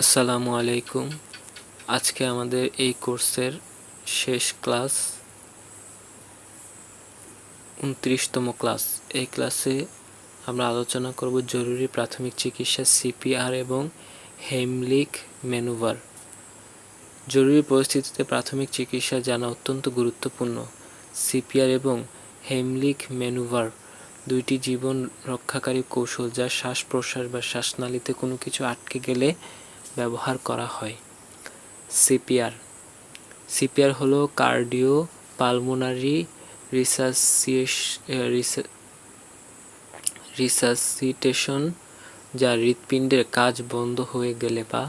আসসালামু আলাইকুম। আজকে আমাদের এই কোর্সের শেষ ক্লাস 29তম ক্লাস। এই ক্লাসে আমরা আলোচনা করব জরুরি প্রাথমিক চিকিৎসা, সিপিআর এবং হেইমলিখ ম্যানুভার। জরুরি পরিস্থিতিতে প্রাথমিক চিকিৎসা জানা অত্যন্ত গুরুত্বপূর্ণ। সিপিআর এবং হেইমলিখ ম্যানুভার দুইটি জীবন রক্ষাকারী কৌশল যা শ্বাস প্রশ্বাস বা শ্বাসনালীতে কোনো কিছু আটকে গেলে ব্যবহার করা হয়। সিপিআর হলো কার্ডিও পালমোনারি রিসাসিটেশন, যা হৃৎপিণ্ডের কাজ বন্ধ হয়ে গেলে বা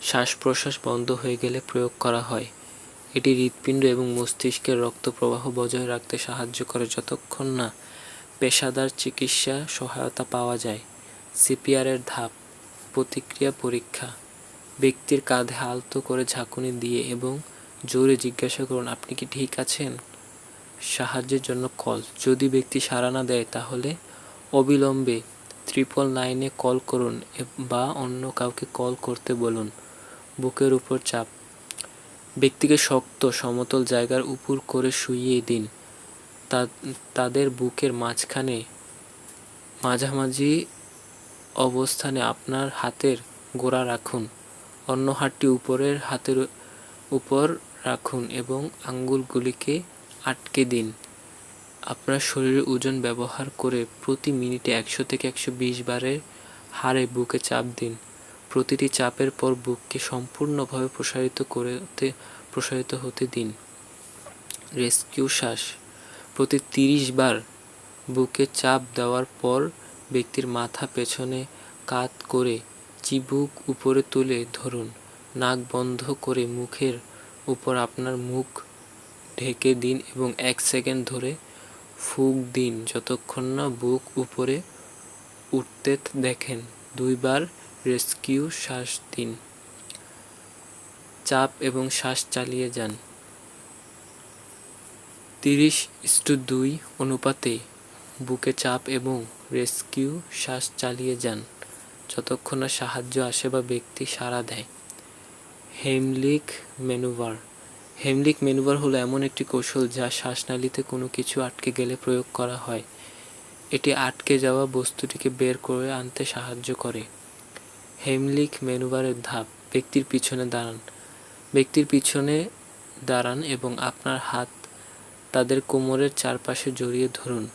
শ্বাস প্রশ্বাস বন্ধ হয়ে গেলে প্রয়োগ করা হয়। এটি হৃৎপিণ্ড এবং মস্তিষ্কের রক্ত প্রবাহ বজায় রাখতে সাহায্য করে যতক্ষণ না পেশাদার চিকিৎসা সহায়তা পাওয়া যায়। সিপিআরের ধাপ: প্রতিক্রিয়া পরীক্ষা। ব্যক্তির কাঁধে আলতো করে ঝাঁকুনি দিয়ে এবং জোরে জিজ্ঞাসা করুন, আপনি কি ঠিক আছেন? সাহায্যের জন্য কল। যদি ব্যক্তি সাড়া না দেয় তাহলে অবিলম্বে 999-এ কল করুন বা অন্য কাউকে কল করতে বলুন। বুকের উপর চাপ। ব্যক্তিকে শক্ত সমতল জায়গার উপর করে শুইয়ে দিন। তাদের বুকের মাঝামাঝি অবস্থানে আপনার হাতের গোড়া রাখুন। অন্য হাতটি উপরের হাতের উপর রাখুন এবং আঙ্গুলগুলিকে আটকে দিন। আপনার শরীরের ওজন ব্যবহার করে প্রতি মিনিটে 100 থেকে 120 বারের হারে বুকে চাপ দিন। প্রতিটি চাপের পর বুককে সম্পূর্ণভাবে প্রসারিত হতে দিন। রেস্কিউ শ্বাস। প্রতি 30 বার বুকে চাপ দেওয়ার পর ব্যক্তির মাথা পেছনে কাত করে চিবুক উপরে তুলে ধরুন। নাক বন্ধ করে মুখের উপর আপনার মুখ ঢেকে দিন এবং 1 সেকেন্ড ধরে ফুঁক দিন যতক্ষণ না বুক উপরে উঠতে দেখেন। 2 বার রেস্কিউ শ্বাস দিন। চাপ এবং শ্বাস চালিয়ে যান। 30:2 অনুপাতে বুকে চাপ এবং রেস্কিউ শ্বাস চালিয়ে যান যতক্ষণ না সাহায্য আসে বা ব্যক্তি সাড়া দেয়। হেইমলিখ ম্যানুভার। হেইমলিখ ম্যানুভার হলো এমন একটি কৌশল যা শ্বাসনালীতে কোনো কিছু আটকে গেলে প্রয়োগ করা হয়। এটি আটকে যাওয়া বস্তুটিকে বের করে আনতে সাহায্য করে। হেইমলিখ ম্যানুভারের ধাপ: ব্যক্তির পিছনে দাঁড়ান এবং আপনার হাত তাদের কোমরের চারপাশে জড়িয়ে ধরুন।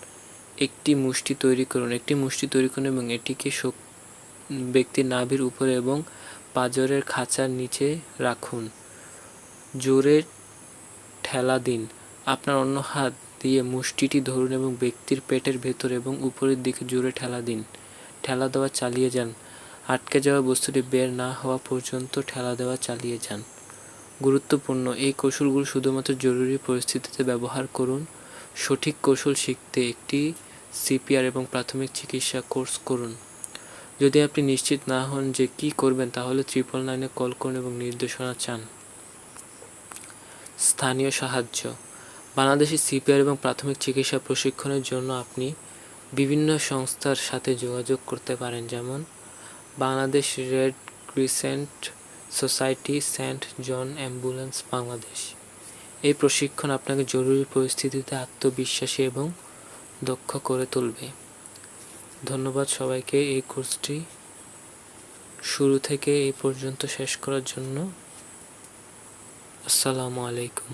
একটি মুষ্টি তৈরি করুন এবং এটিকে ব্যক্তির নাভির উপরে এবং পাঁজরের খাঁচার নিচে রাখুন। জোরে ঠেলা দিন। আপনার অন্য হাত দিয়ে মুষ্টিটি ধরুন এবং ব্যক্তির পেটের ভেতর এবং উপরের দিকে জোরে ঠেলা দিন। ঠেলা দেওয়া চালিয়ে যান। আটকে যাওয়া বস্তুটি বের না হওয়া পর্যন্ত ঠেলা দেওয়া চালিয়ে যান। গুরুত্বপূর্ণ: এই কৌশলগুলো শুধুমাত্র জরুরি পরিস্থিতিতে ব্যবহার করুন। সঠিক কৌশল শিখতে একটি সিপিআর এবং প্রাথমিক চিকিৎসা কোর্স করুন। যদি আপনি নিশ্চিত না হন যে কী করবেন তাহলে 999-এ কল করুন এবং নির্দেশনা চান। স্থানীয় সাহায্য: বাংলাদেশে সিপিআর এবং প্রাথমিক চিকিৎসা প্রশিক্ষণের জন্য আপনি বিভিন্ন সংস্থার সাথে যোগাযোগ করতে পারেন, যেমন Bangladesh red crescent society, saint John ambulance Bangladesh. এই প্রশিক্ষণ আপনাকে জরুরি পরিস্থিতিতে আত্মবিশ্বাসী এবং দক্ষ করে তুলবে। ধন্যবাদ সবাইকে এই কোর্সটি শুরু থেকে এই পর্যন্ত শেষ করার জন্য। আসসালামু আলাইকুম।